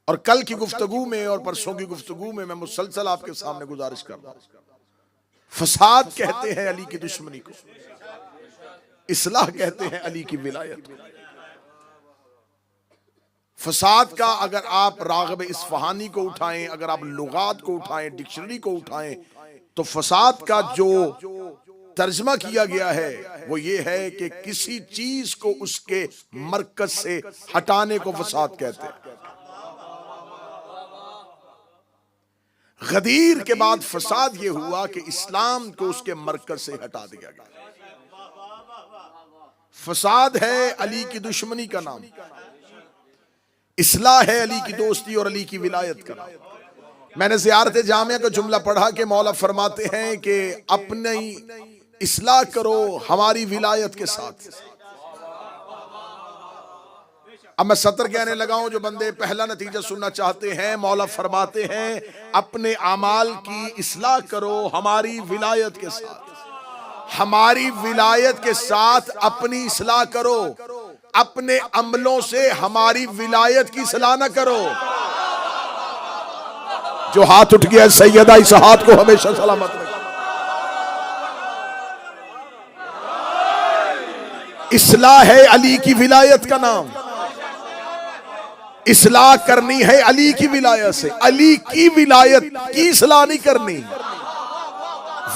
और कल की गुफ्तगू में और परसों की गुफ्तगू में मैं मुसलसल आपके सामने गुजारिश कर रहा हूं, फसाद कहते हैं अली की दुश्मनी को, इस्लाह कहते हैं अली की विलायत को। फसाद का अगर आप राग़िब इस्फहानी को उठाएं, अगर आप लुगात को उठाएं, डिक्शनरी को उठाएं, तो फसाद का जो तर्जमा किया गया है वो ये है कि किसी चीज को उसके मरकज से हटाने को फसाद कहते हैं। गदीर के बाद फसाद ये हुआ कि इस्लाम को उसके मरकज से हटा दिया गया। फसाद है अली की दुश्मनी का नाम, इस्लाह है अली की दोस्ती और अली की विलायत का नाम। मैंने ज़ियारत जामिया का जुमला पढ़ा कि मौला फरमाते हैं कि अपनी इस्लाह करो हमारी विलायत के साथ। अब मैं सतर कहने लगा हूं, जो बंदे पहला नतीजा सुनना चाहते हैं, मौला फरमाते हैं अपने अमाल की इस्लाह करो हमारी विलायत के साथ। हमारी विलायत के साथ अपनी इस्लाह करो, अपने अमलों से हमारी विलायत की इस्लाह न करो। जो हाथ उठ गया सैयदा, इस हाथ को हमेशा सलामत रखो। इस्लाह है अली की विलायत का नाम, इस्लाह करनी है अली की विलायत से। अली की विलायत की इस्लाह नहीं करनी,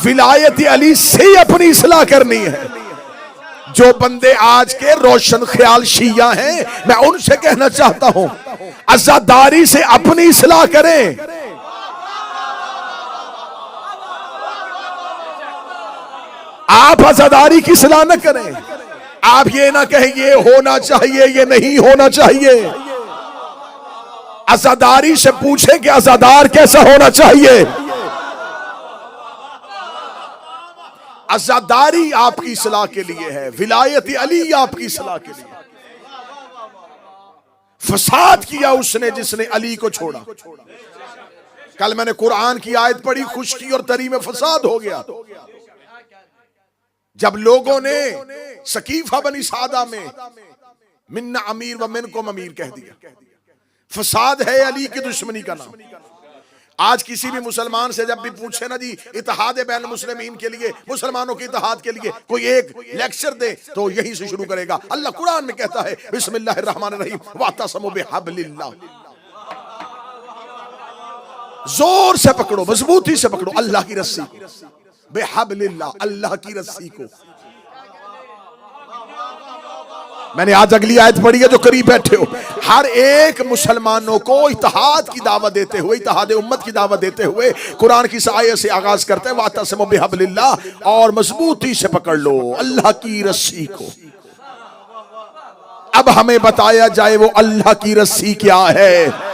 विलायत अली से अपनी इस्लाह करनी है। जो बंदे आज के रोशन ख्याल शिया हैं, मैं उनसे कहना चाहता हूं अज़ादारी से अपनी इस्लाह करें। आप अज़ादारी की इस्लाह न करें। आप ये ना कहें ये होना चाहिए, ये नहीं होना चाहिए। अज़ादारी से पूछे कि अज़ादार कैसा होना चाहिए। अज़ादारी आपकी इस्लाह के लिए है, विलायत अली आपकी इस्लाह के लिए। फसाद किया उसने जिसने अली को छोड़ा। कल मैंने कुरान की आयत पढ़ी, खुशकी और तरी में फसाद हो गया जब लोगों ने सकीफा बनी सादा में मिन्ना अमीर व मिनकुम अमीर कह दिया। फसाद है अली की दुश्मनी का नाम। आज किसी भी मुसलमान से जब भी पूछे ना जी इत्तेहाद बैन मुस्लिमीन के लिए, मुसलमानों के इत्तेहाद के लिए कोई एक लेक्चर दे, तो यहीं से शुरू करेगा। अल्लाह कुरान में कहता है बिस्मिल्लाहिर्रहमानिर्रहीम वातसमू बिहब्लिल्लाह, जोर से पकड़ो, मजबूती से पकड़ो अल्लाह की रस्सी को, बेहब्लिल्लाह, अल्लाह की रस्सी को। मैंने आज अगली आयत पढ़ी है, जो करीब बैठे हो, हर एक मुसलमानों को इत्तेहाद की दावत देते हुए, इत्तेहाद उम्मत की दावत देते हुए कुरान की आयत से आगाज करते हैं वातसिमू बिहब्लिल्लाह, और मजबूती से पकड़ लो अल्लाह की रस्सी को। अब हमें बताया जाए वो अल्लाह की रस्सी क्या है।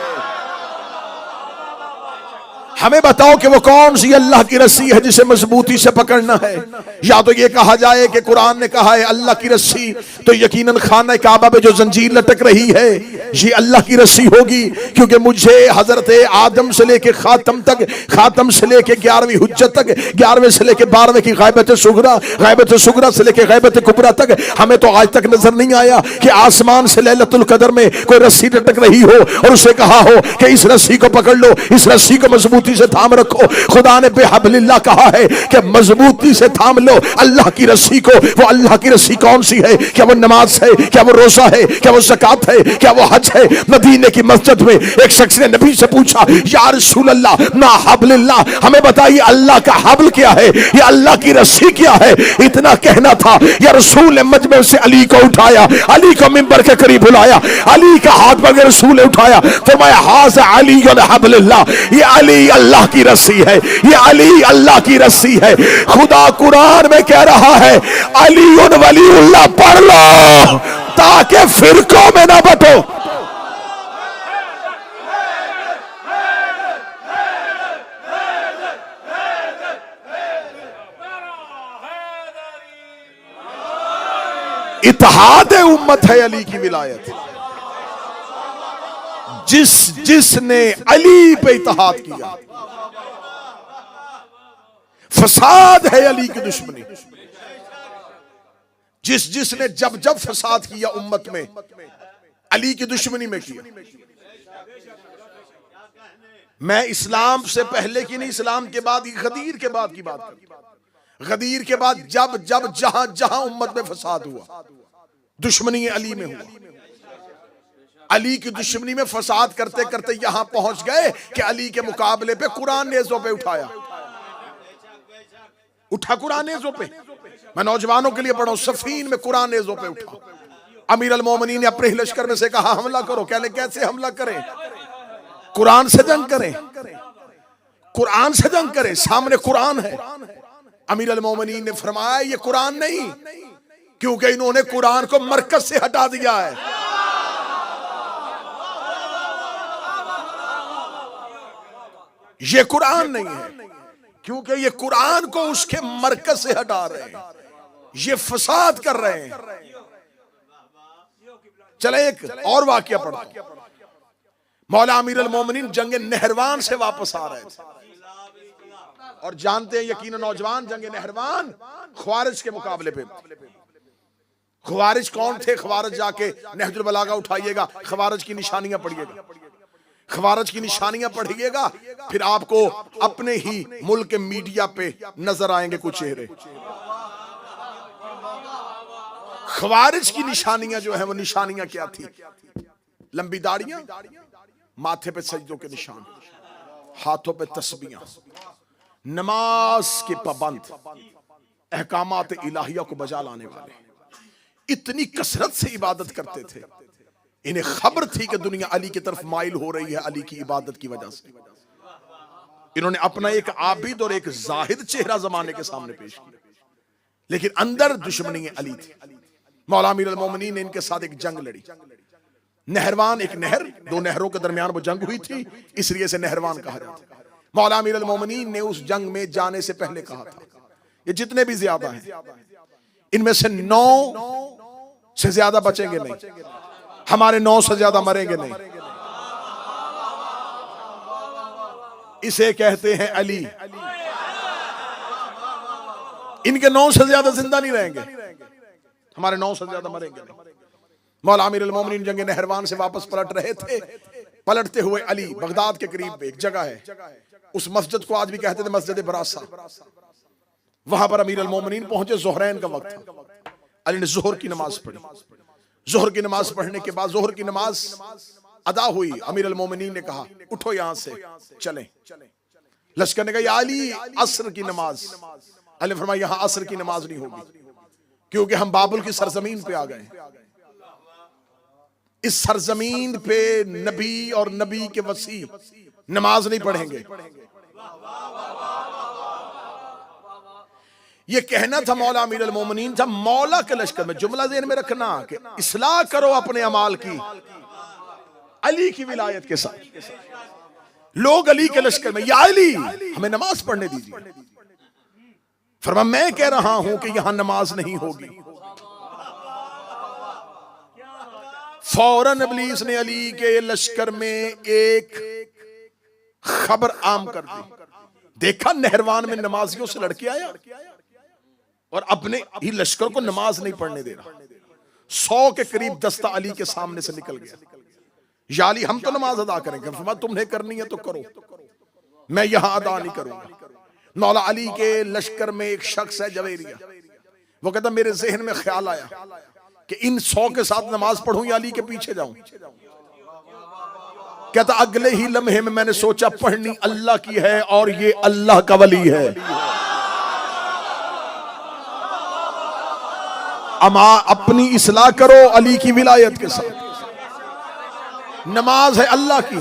हमें बताओ कि वो कौन सी अल्लाह की रस्सी है जिसे मजबूती से पकड़ना है। या तो ये कहा जाए कि कुरान ने कहा है अल्लाह की रस्सी, तो यकीनन खाना काबा में जो जंजीर लटक रही है ये अल्लाह की रस्सी होगी, क्योंकि मुझे हजरत आदम से लेके खातम तक, खातम से लेके 11वीं हुज्जत तक, 11वें से लेके 12वें की गैबत सुगरा, गैबत सुगरा से लेके गैबत कुबरा तक, हमें तो आज तक नजर नहीं आया कि आसमान से लैलतुल कदर में कोई रस्सी लटक रही हो और उसे कहा हो कि इस रस्सी को पकड़ लो, इस रस्सी को मजबूती से थाम रखो। खुदा ने बेहब्लिल्लाह कहा है कि मजबूती से थाम लो अल्लाह की रस्सी को। वो अल्लाह की रस्सी कौन सी है? क्या वो नमाज है? क्या वो रोजा है? क्या वो ज़कात है? क्या वो हज है? मदीने की मस्जिद में एक शख्स ने नबी से पूछा, या रसूल अल्लाह मा हब्लिल्लाह, हमें बताइए अल्लाह का हब्ल क्या है, ये अल्लाह की रस्सी क्या है। इतना कहना था, या रसूल ने मजमे से अली को उठाया, अली को मिंबर के करीब बुलाया, अली का हाथ पकड़ रसूल ने उठाया, फरमाया हाज़ा अली हब्लिल्लाह, ये अली अल्लाह की रस्सी है, ये अली अल्लाह की रस्सी है। खुदा कुरान में कह रहा है अली वलीउल्लाह पढ़ लो ताकि फिरकों में ना बटो। इत्तेहाद उम्मत है अली की विलायत। जिसने अली पे इत्तेहाद किया, फसाद है अली की दुश्मनी। जिसने जब फसाद किया उम्मत में, अली की दुश्मनी में किया। मैं इस्लाम से पहले की नहीं, इस्लाम के बाद, गदीर के बाद की बात करता हूं। गदीर के बाद जब जब जहां जहां उम्मत में फसाद हुआ, दुश्मनी अली में हुआ, अली की दुश्मनी में फसाद करते करते यहां पहुंच गए कि अली के मुकाबले पे कुरान नेज़ों पे उठाया, उठा कुरान नेज़ों पे। मैं नौजवानों के लिए पढ़ा हूं, सफीन में कुरान नेज़ों पे उठा। अमीर अल मोमिनीन ने अपने लश्कर में से कहा हमला करो। कहले कैसे हमला करें? कुरान से जंग करें, कुरान से जंग करें, सामने कुरान है। अमीर अल मोमिनीन ने फरमाया ये कुरान नहीं, क्योंकि इन्होंने कुरान को मरकज से हटा दिया है। ये कुरान नहीं है, क्योंकि ये कुरान को उसके मरकज से हटा रहे हैं, ये फसाद कर रहे हैं। चले एक और वाकया पढ़ो। मौला अमीर अल मोमिनीन जंग नहरवान से वापस आ रहे थे, और जानते हैं यकीनन नौजवान, जंग नहरवान ख्वारिज के मुकाबले पे। ख्वारिज कौन थे? ख्वारिज जाके नहजुल बलागा उठाइएगा, ख्वारिज की निशानियां पढ़िएगा, ख्वारिज की निशानियां पढ़िएगा, फिर आपको अपने ही मुल्क के मीडिया पे नजर आएंगे कुछ चेहरे। ख्वारिज की निशानियां जो है वो निशानियां क्या थी? लंबी दाढ़ियां, माथे पे सजदों के निशान, हाथों पे तस्बीहां, नमाज के पाबंद, अहकामात इलाहिया को बजा लाने वाले, इतनी कसरत से इबादत करते थे। इन्हें खबर थी कि दुनिया अली की तरफ माइल हो रही है अली की इबादत की वजह से। इन्होंने अपना एक आबिद और एक जाहिद चेहरा जमाने के सामने पेश किया, लेकिन अंदर दुश्मनी अली थी। मौला अमीर अल मोमिनीन ने इनके साथ एक जंग लड़ी। नहरवान एक नहर, दो नहरों के दरमियान वो जंग हुई थी, इसलिए से नहरवान कहा जाता है। मौला अमीर अल मोमिनीन ने उस जंग में जाने से पहले कहा था, ये जितने भी ज्यादा हैं इनमें से 9 से ज्यादा बचेंगे नहीं, हमारे 9 से ज्यादा मरेंगे नहीं। इसे कहते हैं अली। इनके 9 से ज्यादा जिंदा नहीं रहेंगे, हमारे 9 से ज्यादा मरेंगे नहीं। मौला अमीर अल मोमिनीन जंग नहरवान से वापस पलट रहे थे। पलटते हुए अली बगदाद के करीब एक जगह है, उस मस्जिद को आज भी कहते थे मस्जिद बरासा। वहां पर अमीर अल मोमिनीन पहुंचे, ज़ोहरैन का वक्त था। अली ने जोहर की नमाज पढ़ी। जोहर की नमाज पढ़ने के बाद जोहर की नमाज अदा हुई। अमीर अल मोमिनीन ने कहा उठो यहां से चलें। लश्कर ने कहा या अली असर की नमाज। अली ने फरमाया यहां असर की नमाज नहीं होगी, क्योंकि हम बाबुल की सरजमीन पे आ गए। इस सरजमीन पे नबी और नबी के वसी नमाज नहीं पढ़ेंगे। ये कहना था मौला अमीर अल मोमिनीन था। मौला के लश्कर में जुमला ज़हन में रखना कि इस्लाह करो अपने अमाल की अली की विलायत के साथ। लोग अली के लश्कर में या अली हमें नमाज पढ़ने दीजिए। फरमा मैं कह रहा हूं कि यहां नमाज नहीं होगी। फौरन इब्लीस ने अली के लश्कर में एक खबर आम कर दी। देखा नहरवान में नमाजियों से लड़के आया और अपने ही लश्कर को नमाज नहीं पढ़ने दे रहा। 100 के करीब दस्ता अली के सामने से निकल गया। या अली हम तो नमाज अदा करेंगे। फरमाया तुम्हें करनी है तो करो, मैं यहां अदा नहीं करूंगा। मौला अली के लश्कर में एक शख्स है जवेरिया। वो कहता मेरे जहन में ख्याल आया कि इन 100 के साथ नमाज पढ़ूं या अली के पीछे जाऊं। कहता अगले ही लम्हे में मैंने सोचा पढ़नी अल्लाह की है और ये अल्लाह का वली है। अमा अपनी इस्लाह करो अली की विलायत के साथ। नमाज है अल्लाह की,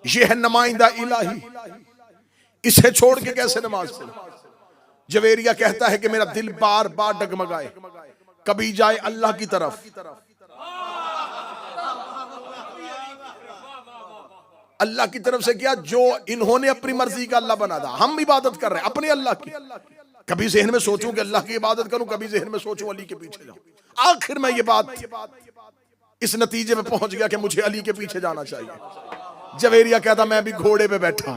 ये है नुमाइंदा इलाही, इसे छोड़ के कैसे नमाज पढ़ो। जवेरिया कहता है कि मेरा दिल बार बार डगमगाए, कभी जाए अल्लाह की तरफ, अल्लाह की तरफ से क्या जो इन्होंने अपनी मर्जी का अल्लाह बना था। हम इबादत कर रहे हैं अपने अल्लाह की। कभी जहन में सोचूं कि अल्लाह की इबादत करूं, कभी जहन में सोचूं अली के पीछे जाऊं। आखिर में ये बात इस नतीजे में पहुंच गया कि मुझे अली के पीछे जाना चाहिए। जवेरिया कहता मैं भी घोड़े पे बैठा,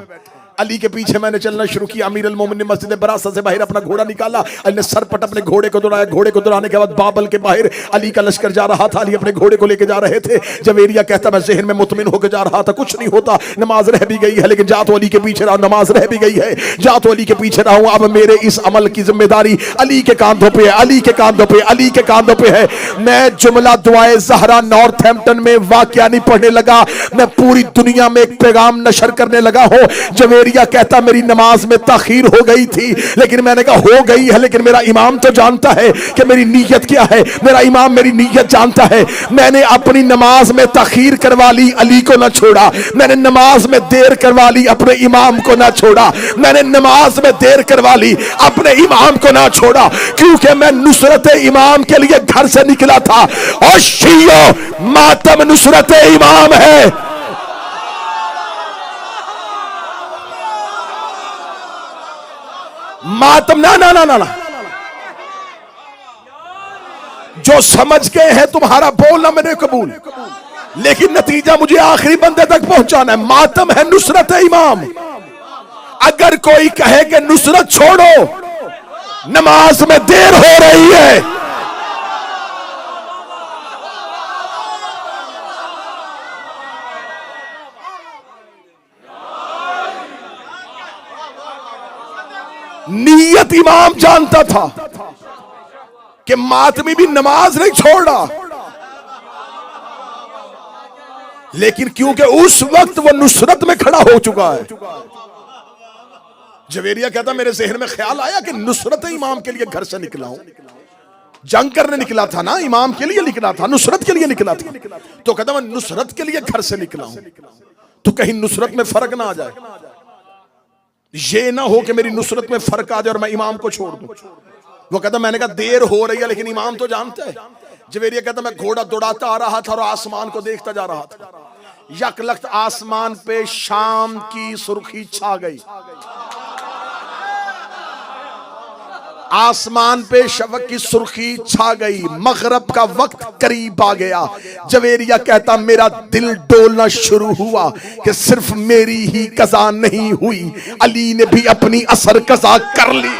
अली के पीछे मैंने चलना शुरू किया। अमीर अल मोमिन ने मस्जिद बरासा से बाहर अपना घोड़ा निकाला। अली ने सरपट अपने घोड़े को दौड़ाया। घोड़े को दौड़ाने के बाद बाबल के बाहर अली का लश्कर जा रहा था। अली अपने घोड़े को लेकर जा रहे थे। जवेरिया कहता मैं ज़हन में मुतमिन होकर जा रहा था, कुछ नहीं होता, नमाज रह भी गई है, लेकिन जा तो अली के पीछे रहा, नमाज रह भी गई है, जा तो अली के पीछे रहा हूं। अब मेरे इस अमल की जिम्मेदारी अली के कांधों पे है, अली के कांधों पे, अली के कांधों पे है। मैं जुमला दुआए ज़हरा नॉर्थहैम्पटन में वाकया नहीं पढ़ने लगा, मैं पूरी दुनिया में एक पैगाम नशर करने लगा हूं। जवेरिया कहता मेरी नमाज में ताखीर हो गई थी, लेकिन मैंने कहा हो गई है, लेकिन मेरा इमाम तो जानता है कि मेरी नीयत क्या है, मेरा इमाम मेरी नीयत जानता है। मैंने अपनी नमाज में ताखीर करवा ली, अली को ना छोड़ा। मैंने नमाज में देर करवा ली, अपने इमाम को ना छोड़ा। मैंने नमाज में देर करवा ली, अपने इमाम को ना छोड़ा, क्योंकि मैं नुसरत इमाम के लिए घर से निकला था। और शियो मातम नुसरत इमाम है। मातम ना ना ना ना ना, जो समझ गए हैं तुम्हारा बोलना मैंने कबूल, लेकिन नतीजा मुझे आखिरी बंदे तक पहुंचाना है। मातम है नुसरत इमाम। अगर कोई कहे कि नुसरत छोड़ो, नमाज में देर हो रही है, नीयत इमाम जानता था कि मातमी भी नमाज नहीं छोड़ रहा, लेकिन क्योंकि उस वक्त वो नुसरत में खड़ा हो चुका है। जवेरिया कहता मेरे ज़हन में ख्याल आया कि नुसरत इमाम के लिए घर से निकला हूं, जंग करने निकला था ना, इमाम के लिए निकला था, नुसरत के लिए निकला था। तो कहता मैं नुसरत के लिए घर से निकला हूं, तो कहीं नुसरत में फर्क ना आ जाए, ये ना हो कि मेरी नुसरत में फर्क आ जाए और मैं इमाम को छोड़ दूं। वो कहता मैंने कहा देर हो रही है, लेकिन इमाम तो जानता है। जवेरिया कहता मैं घोड़ा दौड़ाता आ रहा था और आसमान को देखता जा रहा था। यकलख्त आसमान पे शाम की सुर्खी छा गई, आसमान पे शफक की सुर्खी छा गई, मगरब का वक्त करीब आ गया। जवेरिया कहता मेरा दिल डोलना शुरू हुआ कि सिर्फ मेरी ही कज़ा नहीं हुई, अली ने भी अपनी असर कज़ा कर ली।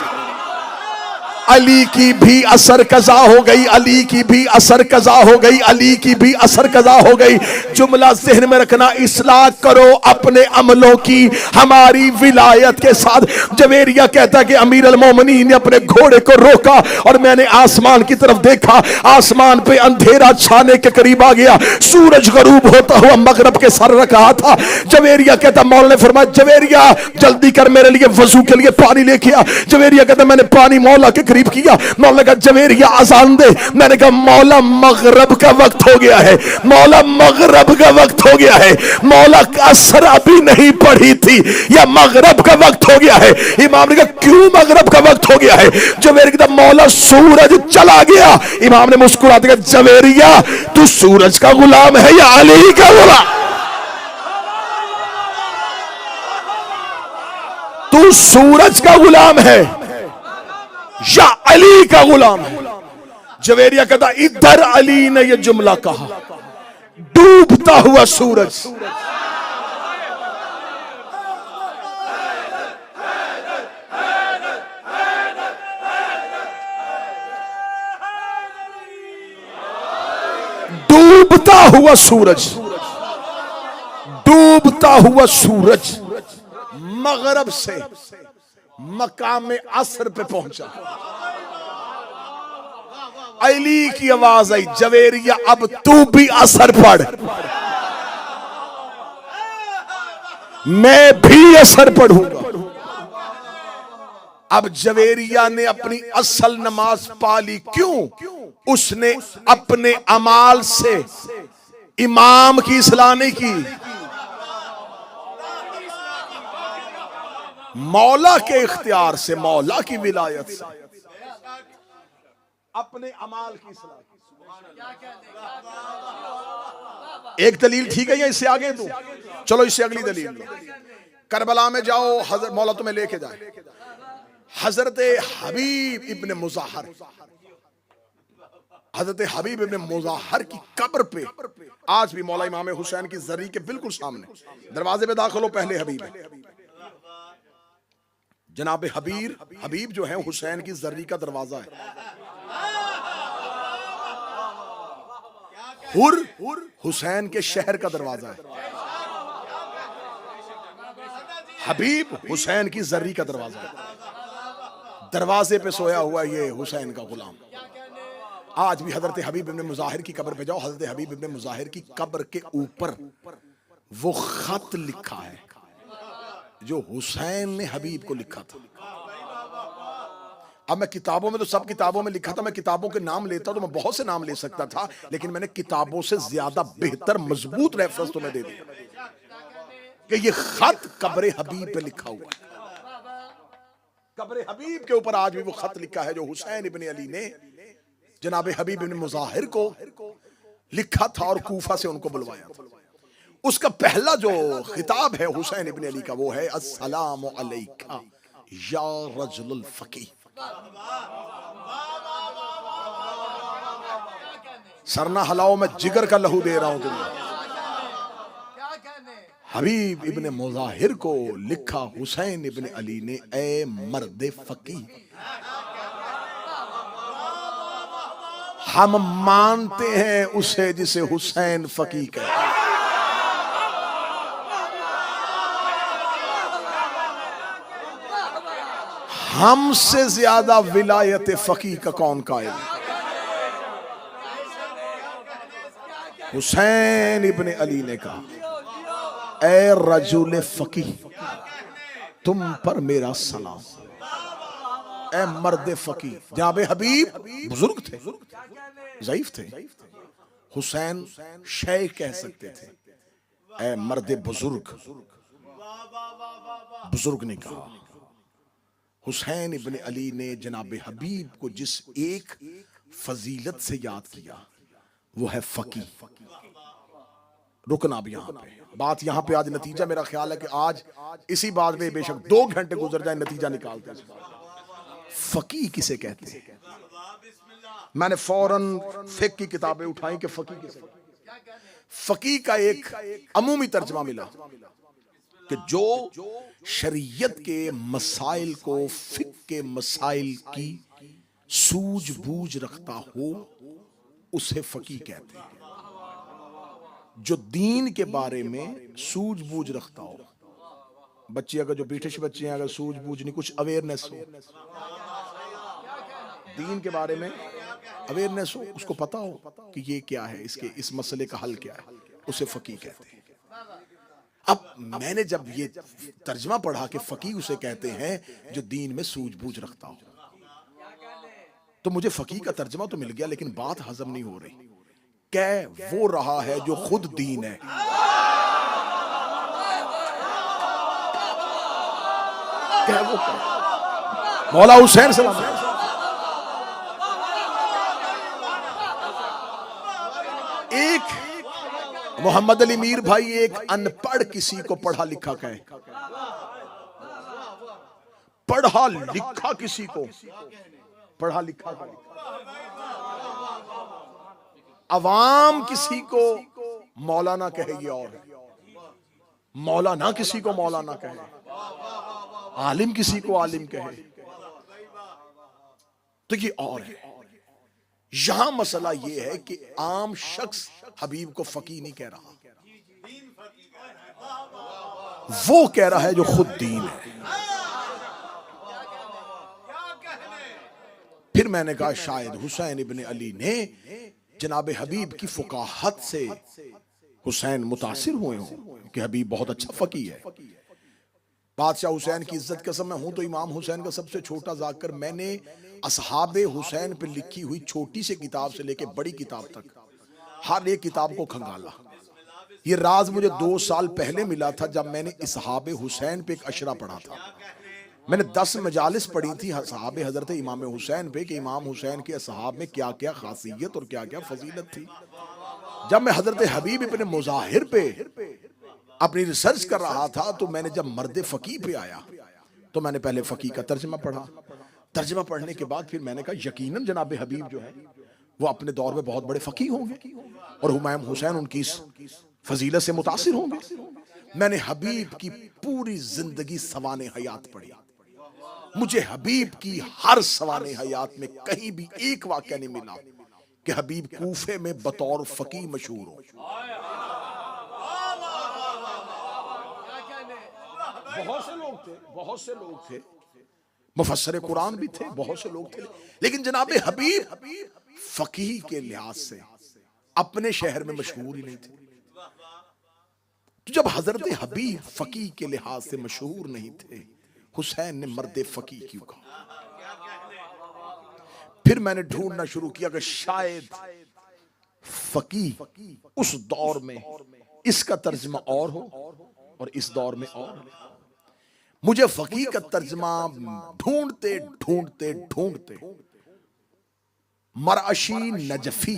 अली की भी असर कज़ा हो गई, अली की भी असर कज़ा हो गई, अली की भी असर कज़ा हो गई। जुमला ज़हन में रखना, इस्लाह करो अपने अमलों की हमारी विलायत के साथ। जवेरिया कहता कि अमीर अल मोमिनीन ने अपने घोड़े को रोका और मैंने आसमान की तरफ देखा। आसमान पे अंधेरा छाने के करीब आ गया, सूरज गरूब होता हुआ मगरब के सर रखा था। जवेरिया कहता मौला ने फरमाया जवेरिया जल्दी कर मेरे लिए वजू के लिए पानी लेके आ। जवेरिया कहता मैंने पानी मौला के किया। मौला का जवेरिया अजान दे। मैंने कहा मौला मगरब का वक्त हो गया है, मौला मगरब का वक्त हो गया है, मौला का असर अभी नहीं पड़ी थी या मगरब का वक्त हो गया है। इमाम ने कहा क्यों मगरब का वक्त हो गया है? जवेरिया कहता मौला सूरज चला गया। इमाम ने मुस्कुराते कहा जवेरिया तू सूरज का गुलाम है या अली का गुलाम? तू सूरज का गुलाम है या अली का गुलाम है? जवेरिया कहता इधर अली ने यह जुमला कहा, डूबता हुआ सूरज। डूबता हुआ सूरज, डूबता हुआ सूरज मगरब से मकाम असर पे पहुंचा। अली की आवाज आई जवेरिया अब तू भी असर पढ़, मैं भी असर पढ़ूंगा। अब जवेरिया ने अपनी असल नमाज पा ली। क्यों? उसने अपने अमाल से इमाम की इस्लाह नहीं की, मौला के इख्तियार से, मौला की विलायत से अपने अमाल की इस्लाह। एक दलील ठीक है या इससे आगे दूं? चलो इससे अगली दलील। करबला में जाओ, हजरत मौला तुम्हें लेके जाए। हजरत हबीब इब्ने मुज़ाहर, हजरत हबीब इब्ने मुज़ाहर की कब्र पे आज भी मौला इमाम हुसैन की जरी के बिल्कुल सामने दरवाजे पे दाखिल हो, पहले हबीब है। जनाब हबीब जो है हुसैन की जर्री का दरवाजा है। हुर हुसैन के शहर का दरवाजा है। हबीब हुसैन की जर्री का दरवाजा है। दरवाजे पे सोया हुआ ये हुसैन का गुलाम। आज भी हजरत हबीब इब्ने मुजाहिर की कब्र पे जाओ, हजरत हबीब इब्ने मुजाहिर की कब्र के ऊपर वो खत लिखा है जो हुसैन ने हबीब को लिखा था। अब मैं किताबों में तो सब किताबों में लिखा था, मैं किताबों के नाम लेता तो मैं बहुत से नाम ले सकता था, लेकिन मैंने किताबों से ज्यादा बेहतर मजबूत रेफरेंस तुम्हें दे दिया कि ये खत कब्र हबीब पे लिखा हुआ है। कब्र हबीब के ऊपर आज भी वो खत लिखा है जो हुसैन इब्ने अली ने जनाब हबीब इब्ने मुजाहिर को लिखा था और कूफा से उनको बुलवाया था। उसका पहला जो खिताब है हुसैन इब्ने अली का वो है अस्सलामु अलैका या रजुलुल फकीह। सरना हलाओ, मैं जिगर का लहू दे रहा हूं तुम्हें। हबीब इब्ने मुजाहिर को लिखा हुसैन इब्ने अली ने, ए मर्द फकीह, हम मानते हैं उसे जिसे हुसैन फकीह कहते हैं। हमसे ज्यादा विलायत फकीह का कौन कायल है? हुसैन इब्ने अली ने कहा, ए रजूल फकीह, तुम पर मेरा सलाम। ए मर्द फकीह, जनाब हबीब बुजुर्ग थे, ज़ईफ थे, हुसैन शेख कह सकते थे। ए मर्द बुजुर्ग, बुजुर्ग ने कहा। हुसैन इब्ने अली ने जनाब हबीब को जिस एक फजीलत से याद किया वो है फकीह। रुकना अब यहां पे, बात यहां पे आज नतीजा मेरा ख्याल है कि आज इसी बात में बेशक 2 घंटे गुजर जाए, नतीजा निकालते हैं। फकीह किसे कहते हैं? मैंने फौरन फिक़्ह की किताबें उठाई कि फकीह किसे कहते हैं। फकीह का एक अमूमी तर्जमा मिला कि जो शरीयत के मसाइल को फिक़्ह के मसाइल की सूझबूझ रखता हो उसे फकीह कहते हैं। जो दीन के बारे में सूझबूझ रखता हो, बच्चे अगर जो ब्रिटिश बच्चे हैं अगर सूझबूझ नहीं, कुछ अवेयरनेस हो, दीन के बारे में अवेयरनेस हो, उसको पता हो कि ये क्या है, इसके इस मसले का हल क्या है, उसे फकीह कहते हैं। अब मैंने जब ये तर्जमा पढ़ा कि फकीह उसे कहते हैं जो दीन में सूझबूझ रखता हो, तो मुझे फकीह का तर्जमा तो मिल गया, लेकिन बात हजम नहीं हो रही। क्या वो रहा है जो खुद दीन है? क्या वो मौला हुसैन सलाम। एक मोहम्मद अली मीर भाई एक अनपढ़ किसी को पढ़ा लिखा कहे, पढ़ा लिखा किसी को पढ़ा लिखा कहे, अवाम किसी को मौलाना कहे, ये और है। मौलाना किसी को मौलाना कहे, आलिम किसी को आलिम कहे, तो ये और है। यहां मसला ये है कि आम शख्स हबीब को फकीह नहीं कह रहा, वो कह रहा है जो खुद दीन है। फिर मैंने कहा शायद हुसैन इब्ने अली ने जनाब हबीब की फुकाहत से हुसैन मुतासिर हुए हों कि हबीब बहुत अच्छा फकीह है। बादशाह हुसैन की इज्जत कसम, मैं हूं तो इमाम हुसैन का सबसे छोटा जाकर, मैंने असहाबे हुसैन पे लिखी हुई छोटी सी किताब से लेके बड़ी किताब तक हर एक किताब को खंगाला। ये राज मुझे 2 साल पहले मिला था जब मैंने असहाबे हुसैन पे एक अशरा पढ़ा था। मैंने 10 मजालिस पढ़ी थी असहाबे हजरत इमाम हुसैन पे कि इमाम हुसैन के असहाब में क्या क्या खासियत और क्या क्या फजीलत थी। जब मैं हजरत हबीब इब्ने मुजाहिर पे अपनी रिसर्च कर रहा था तो मैंने जब मर्द फकीह पे आया तो मैंने पहले फकीह का तर्जमा पढ़ा। तर्जमा पढ़ने के बाद फिर मैंने कहा यकीनन जनाब हबीब जो है वो अपने दौर में बहुत बड़े फकीह होंगे और हुमायूं हुसैन उनकी इस फजीलत से मुतासिर होंगे। मैंने हबीब की पूरी जिंदगी सवाने हयात पढ़ी, मुझे हबीब की हर सवाने हयात में कहीं भी एक वाक्य नहीं मिला कि हबीब कूफे में बतौर फकीह मशहूर हो। बहुत से लोग थे, मुफस्सिर कुरान भी थे, बहुत से लोग थे, लेकिन जनाब हबीब फकीह के लिहाज से अपने शहर में मशहूर ही नहीं थे। तो जब हजरत हबीब फकीह के लिहाज से मशहूर नहीं थे, हुसैन ने मर्द फकीह क्यों कहा? फिर मैंने ढूंढना शुरू किया कि शायद फकीह उस दौर में इसका तर्जमा और हो और इस दौर में और हो। मुझे फकीह का तर्जमा ढूंढते ढूंढते ढूंढते मरअशी नजफी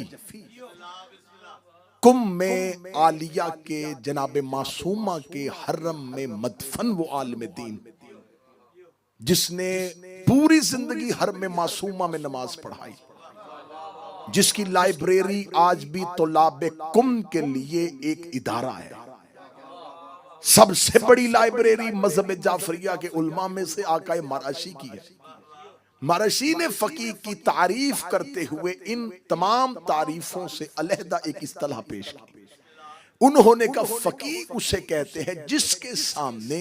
कुम में आलिया के जनाब मासूमा के हर्रम में मदफन वो आलिम दीन जिसने पूरी जिंदगी हर्रम में मासूमा में नमाज पढ़ाई, जिसकी लाइब्रेरी आज भी तौलाबे कुम के लिए एक इदारा है। सबसे बड़ी लाइब्रेरी मजहब जाफरिया के उलमा में से आकाए मरअशी की है। मरअशी ने फकीह की तारीफ करते हुए इन तमाम तारीफों से अलहदा एक इस्तिलाह पेश की। उन्होंने कहा फकीह उसे कहते हैं जिसके सामने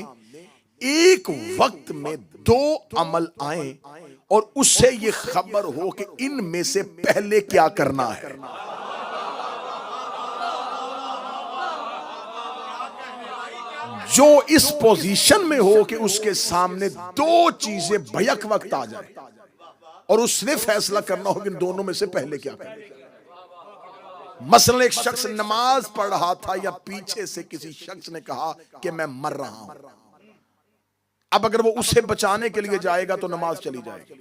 एक वक्त में दो अमल आए और उससे ये खबर हो कि इनमें से पहले क्या करना है। जो इस पोजीशन में हो कि उसके सामने दो चीजें भयक वक्त आ जाए और उसने फैसला करना हो कि इन दोनों में से पहले क्या करेगा। मसलन एक शख्स नमाज पढ़ रहा था या पीछे से किसी शख्स ने कहा कि मैं मर रहा हूं। अब अगर वो उसे बचाने के लिए जाएगा तो नमाज चली जाएगी।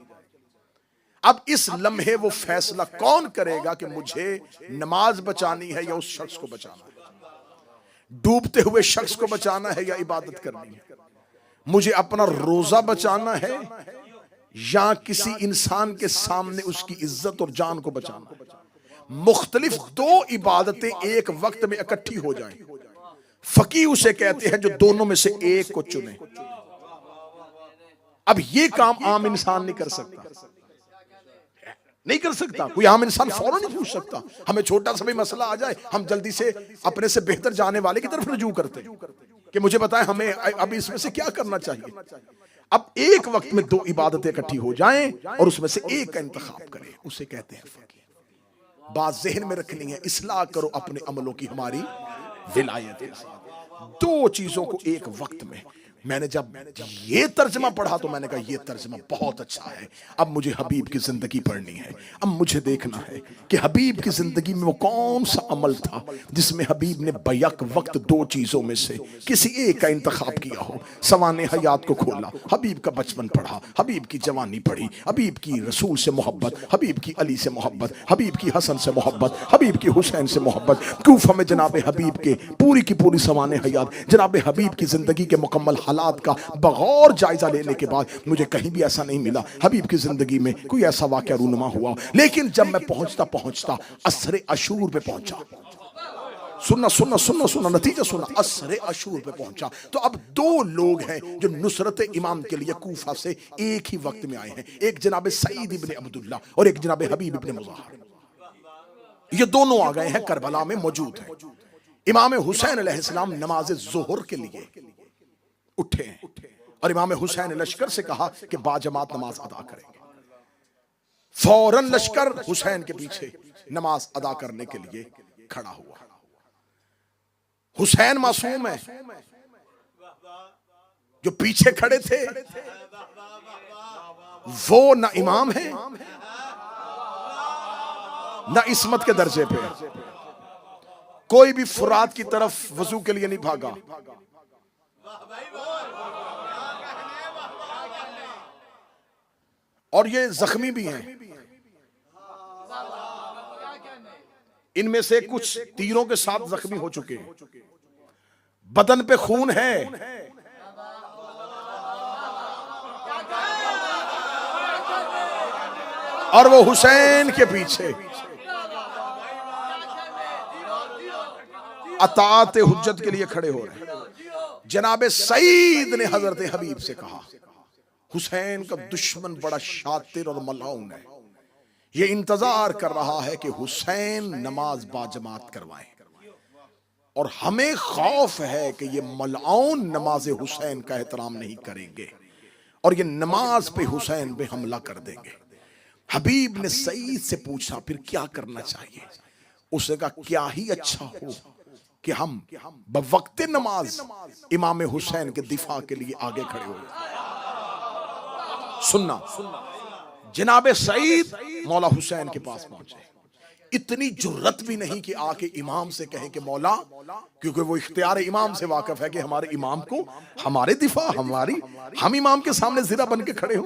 अब इस लम्हे वो फैसला कौन करेगा कि मुझे नमाज बचानी है या उस शख्स को बचाना है, डूबते हुए शख्स को बचाना है या इबादत करनी है, मुझे अपना रोजा बचाना है या किसी इंसान के सामने उसकी इज्जत और जान को बचाना। मुख्तलिफ दो इबादतें एक वक्त में इकट्ठी हो जाएं, फकीह उसे कहते हैं जो दोनों में से एक को चुने। अब ये काम आम इंसान नहीं कर सकता, नहीं कर सकता। कोई आम इंसान फौरन नहीं पूछ सकता। हमें छोटा सा भी मसला आ जाए हम जल्दी से अपने से बेहतर जाने वाले की तरफ रुजू करते हैं कि मुझे बताएं हमें अब इसमें से क्या करना चाहिए। अब एक वक्त में दो इबादतें इकट्ठी हो जाएं और उसमें से एक का इंतखाब करें, उसे कहते हैं फकीह। बात ज़हन में रखनी है, इस्लाह करो अपने अमलों की हमारी विलायत है। दो चीजों को एक वक्त में। मैंने जब ये तर्जमा पढ़ा तो मैंने कहा ये तर्जमा बहुत अच्छा है। अब मुझे हबीब की जिंदगी पढ़नी है। अब मुझे देखना है कि हबीब की जिंदगी में वो कौन सा अमल था जिसमें हबीब ने बैक वक्त दो चीजों में से किसी एक का इंतखाब किया हो। सवाने हयात को खोला, हबीब का बचपन पढ़ा, हबीब की जवानी पढ़ी, हबीब की रसूल से मोहब्बत, हबीब की अली से मोहब्बत, हबीब की हसन से मोहब्बत, हबीब की हुसैन से मोहब्बत, कूफा में जनाब हबीब के पूरी की पूरी सवाने हयात, जनाब हबीब की जिंदगी के मुकम्मल हालात का बगौर जायजा लेने के बाद मुझे कहीं भी ऐसा नहीं मिला हबीब की जिंदगी में कोई ऐसा वाकया रूनुमा हुआ। लेकिन जब मैं पहुंचता पहुंचता असरे अशूर पे पहुंचा, सुनना सुनना सुनना सुनना नतीजा सुना, असरे अशूर पे पहुंचा तो अब दो लोग हैं जो नुसरत इमाम के लिए कूफा से एक ही वक्त में आए हैं। एक जनाब सईद इब्ने अब्दुल्ला और एक जनाब हबीब इब्ने मुज़ाहर। ये दोनों आ गए हैं, करबला में मौजूद हैं। इमाम हुसैन अलैहिस्सलाम नमाज ज़ोहर के लिए उठे और इमाम हुसैन ने लश्कर से कहा कि बाजमात नमाज अदा करेंगे। फौरन लश्कर हुसैन के पीछे नमाज अदा करने के लिए खड़ा हुआ। हुसैन मासूम है, जो पीछे खड़े थे वो ना इमाम है ना इस्मत के दर्जे पे। कोई भी फुरात की तरफ वजू के लिए नहीं भागा। और ये जख्मी भी हैं, इनमें से कुछ तीरों के साथ जख्मी हो चुके हैं, बदन पे खून है। और वो हुसैन के पीछे अताअत हुज्जत के लिए खड़े हो रहे हैं। जनाब सईद ने हजरत हबीब से कहा, हुसैन का दुश्मन बड़ा शातिर और मलाउन है। ये इंतजार कर रहा है कि हुसैन नमाज बाजमात करवाएं, और हमें खौफ है कि ये मलाउन नमाज हुसैन का एहतराम नहीं करेंगे और ये नमाज पे हुसैन पे हमला कर देंगे। हबीब ने सईद से पूछा फिर क्या करना चाहिए? उसने कहा क्या ही अच्छा हो कि हम बवक्ते नमाज इमाम हुसैन के दिफा के लिए आगे खड़े हो। सुनना, जनाबे सईद मौला हुसैन के पास पहुंचे। इतनी जुर्रत भी नहीं कि आके इमाम से कहें कि मौला, क्योंकि वो इख्तियार इमाम से वाकिफ है कि हमारे इमाम को हमारे दिफा हम इमाम के सामने जिरा बन के खड़े हो।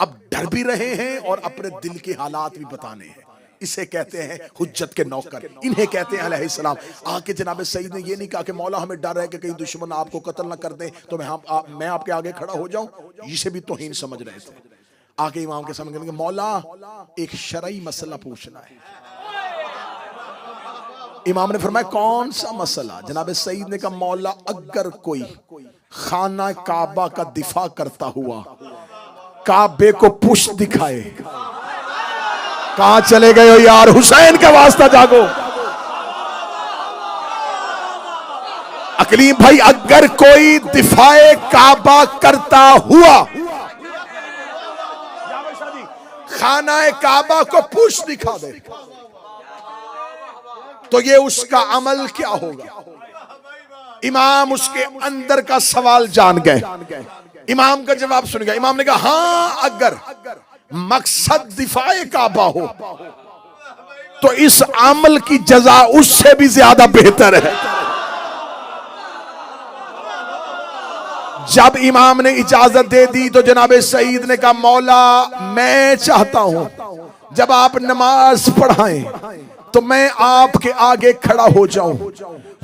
अब डर भी रहे हैं और अपने दिल के हालात भी बताने हैं। इसे कहते हैं हुज्जत के नौकर, इन्हें कहते हैं अलैहिस्सलाम। आके जनाब सईद ने ये नहीं कहा कि मौला हमें डर है कि कहीं दुश्मन आपको कत्ल ना कर दे तो मैं आपके आगे खड़ा हो जाऊं। इसे भी तौहीन समझ रहे थे। आके इमाम के सामने कहेंगे मौला एक शरई मसला पूछना है। इमाम ने फरमाया कौन सा मसला? जनाब सईद ने कहा मौला अगर कोई खाना काबा का दिफा करता हुआ काबे को पुष्ट दिखाए। कहां चले गए हो यार? हुसैन का वास्ता जागो। अकलीम भाई, अगर कोई दिफाए काबा करता हुआ खाना काबा को पुष्ट दिखा दे तो ये उसका अमल क्या होगा? इमाम उसके अंदर का सवाल जान गए। इमाम का जवाब सुन गया। इमाम ने कहा हां, अगर मकसद दिफाए काबा हो तो इस अमल की जजा उससे भी ज्यादा बेहतर है। जब इमाम ने इजाजत दे दी तो जनाब सईद ने कहा मौला मैं चाहता हूं जब आप नमाज पढ़ाएं तो मैं आपके आगे खड़ा हो जाऊं।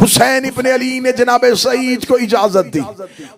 हुसैन इब्ने अली ने जनाब सईद को इजाजत दी।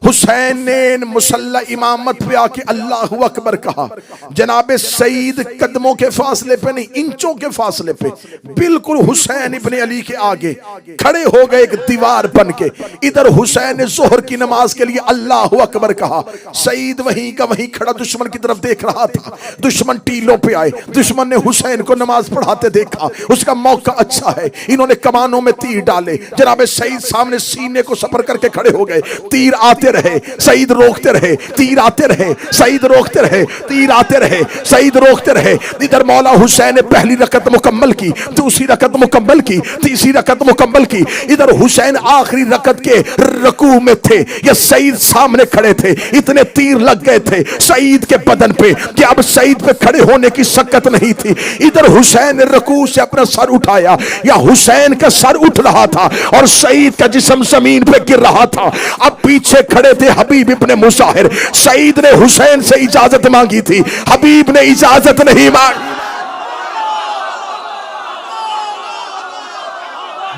हुसैन ने मुसल्ला इमामत पे आके अल्लाहु अकबर कहा। जनाब सईद कदमों के फासले पे नहीं, इंचों के फासले पे बिल्कुल हुसैन इब्ने अली के आगे खड़े हो गए, एक दीवार बन के। इधर हुसैन ने जोहर की नमाज के लिए अल्लाहु अकबर कहा। सईद वहीं का वहीं खड़ा दुश्मन की तरफ देख रहा था। दुश्मन टीलों पे आए, दुश्मन ने हुसैन को नमाज पढ़ाते देखा। उसका मौका अच्छा है, इन्होंने कमानों में तीर डाले। जनाब सईद सामने सीने को सपर करके खड़े हो गए। तीर आते रहे, सईद रोकते रहे, तीर आते रहे, सईद रोकते रहे, तीर आते रहे, सईद रोकते रहे। इधर मौला हुसैन ने पहली रकत मुकम्मल की, दूसरी रकत मुकम्मल की, तीसरी रकत मुकम्मल की। इधर हुसैन आखिरी रकत के रुकू में थे, ये सईद सामने खड़े थे। इतने तीर लग गए थे सईद के बदन पे कि अब सईद पे खड़े होने की शक्कत नहीं थी। इधर हुसैन ने रुकू से अपना सर उठाया, या हुसैन का सर उठ रहा था और सईद का जिस्म जमीन पे गिर रहा था। अब पीछे खड़े थे हबीब इब्ने मुसाहिर। सईद ने हुसैन से इजाजत मांगी थी, हबीब ने इजाजत नहीं मांगी।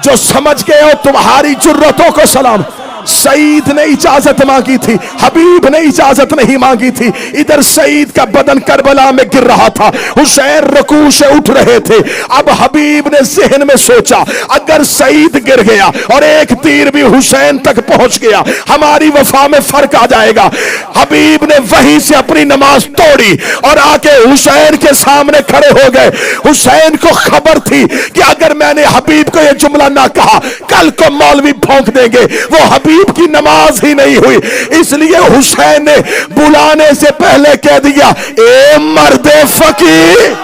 जो समझ गए हो तुम्हारी जुर्रतों को सलाम। सईद ने इजाजत मांगी थी, हबीब ने इजाजत नहीं मांगी थी। इधर सईद का बदन करबला में गिर रहा था, हुसैन रुकू से उठ रहे थे। अब हबीब ने ज़हन में सोचा अगर सईद गिर गया और एक तीर भी हुसैन तक पहुंच गया हमारी वफा में फर्क आ जाएगा। हबीब ने वहीं से अपनी नमाज तोड़ी और आके हुसैन के सामने खड़े हो गए। हुसैन को खबर थी कि अगर मैंने हबीब को यह जुमला ना कहा कल को मौलवी भौंक देंगे। वो हबीब की नमाज ही नहीं हुई, इसलिए हुसैन ने बुलाने से पहले कह दिया ए मर्दे फकीर।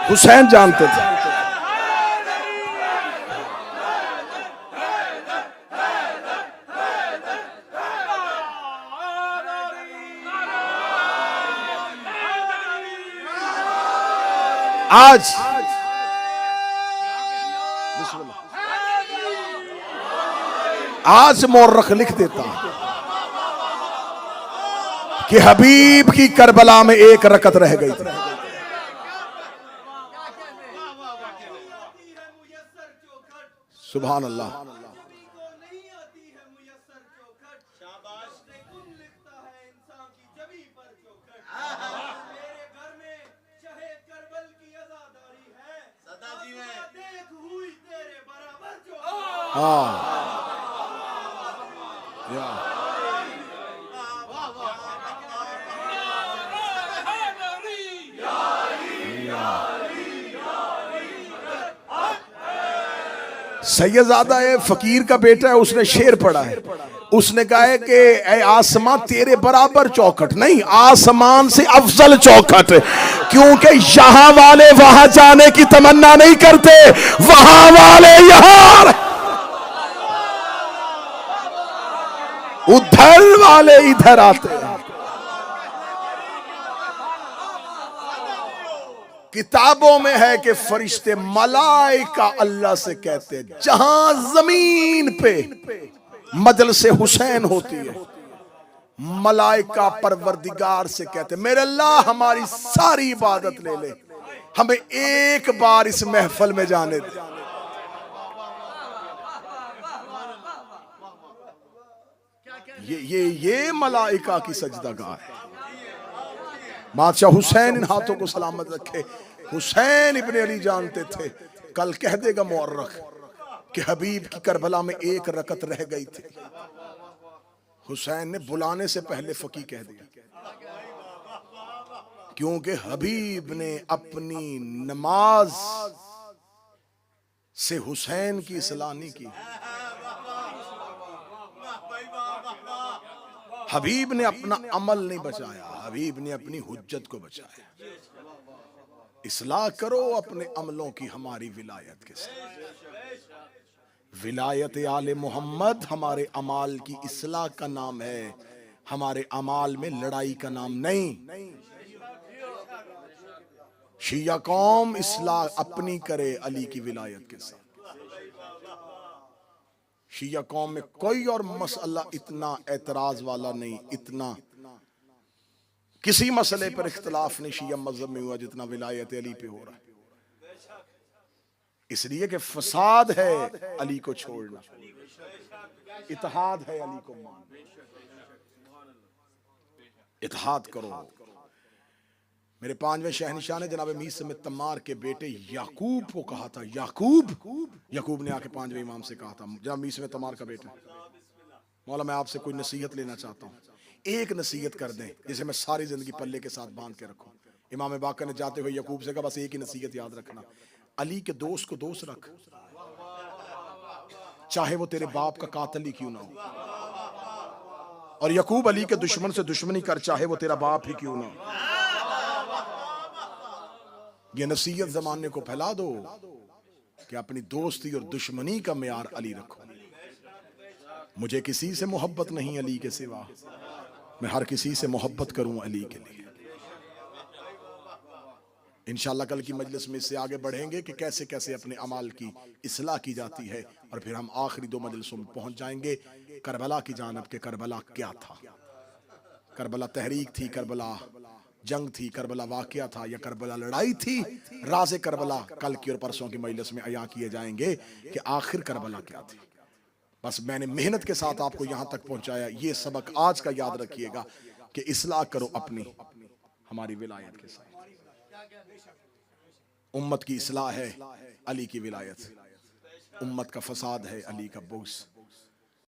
हुसैन जानते थे आज मौरख लिख देता कि हबीब की करबला में एक रकत रह गई थी। सुभान अल्लाह। हाँ या सैयदजादा है, फकीर का बेटा है, उसने शेर पढ़ा है। उसने कहा है कि ऐ आसमां तेरे बराबर चौखट नहीं, आसमान से अफजल चौखट, क्योंकि यहां वाले वहां जाने की तमन्ना नहीं करते, वहां वाले यहां, उधर वाले इधर आते हैं। किताबों में है कि फरिश्ते मलाइका अल्लाह से कहते हैं, जहां जमीन पे मजलिस हुसैन होती है, मलाइका परवरदिगार से कहते, मेरे अल्लाह हमारी सारी इबादत ले ले, हमें एक बार इस महफिल में जाने दे। ये मलाइका की सजदागाह है। बादशाह हुसैन इन हाथों को सलामत रखे। हुसैन इब्ने अली जानते थे, कल कह देगा मुअर्रख कि हबीब की करबला में एक रकत रह गई थी। हुसैन ने बुलाने से पहले फकी कह दिया, क्योंकि हबीब ने अपनी नमाज से हुसैन की इस्लाह नहीं की। हबीब ने अपना अमल नहीं बचाया, हबीब ने अपनी हुज्जत को बचाया। इस्लाह करो अपने अमलों की हमारी विलायत के साथ। विलायत आले मोहम्मद हमारे अमाल की इस्लाह का नाम है, हमारे अमाल में लड़ाई का नाम नहीं। शिया कौम इस्लाह अपनी करे अली की विलायत के साथ। शिया कौम में कोई और मसला इतना एतराज वाला नहीं, इतना किसी मसले पर इख्तलाफ नहीं शिया मजहब में हुआ जितना विलायत अली पे हो रहा है। इसलिए कि फसाद है अली को छोड़ना, इत्तेहाद है अली को मानना। इत्तेहाद करो। मेरे पांचवें शहनशाह ने जनाब मीर समेत तमार के बेटे याकूब को कहा था, याकूब ने आके पांचवें इमाम से कहा था, जनाब मीर समेत तमार का बेटा, मौला मैं आपसे कोई नसीहत लेना चाहता हूँ, एक नसीहत कर दें जिसे मैं सारी जिंदगी पल्ले के साथ बांध के रखूं। इमाम बाकर ने जाते हुए याकूब से कहा, बस एक ही नसीहत याद रखना, अली के दोस्त को दोस्त रख, चाहे वो तेरे बाप का कातिल ही क्यों ना हो। और याकूब अली के दुश्मन से दुश्मनी कर, चाहे वो तेरा बाप ही क्यों ना हो। ये नसीहत जमाने को फैला दो कि अपनी दोस्ती और दुश्मनी का मेयार अली रखो। मुझे किसी से मोहब्बत नहीं अली के सिवा, मैं हर किसी से मोहब्बत करूं अली के लिए। इंशाअल्लाह कल की मजलिस में इससे आगे बढ़ेंगे कि कैसे कैसे अपने अमाल की इस्लाह की जाती है, और फिर हम आखिरी दो मजलिसों में पहुंच जाएंगे करबला की जानब के। करबला क्या था? करबला तहरीक थी, करबला जंग थी, करबला वाकया था, या करबला लड़ाई थी? राज़े करबला कल की और परसों की मजलिस में अया किए जाएंगे कि आखिर करबला क्या थी। बस मैंने मेहनत के साथ आपको यहां तक पहुंचाया। ये सबक आज का याद रखिएगा कि इस्लाह करो अपनी, हमारी विलायत के साथ। उम्मत की इस्लाह है अली की विलायत, उम्मत का फसाद है अली का बुग़्ज़।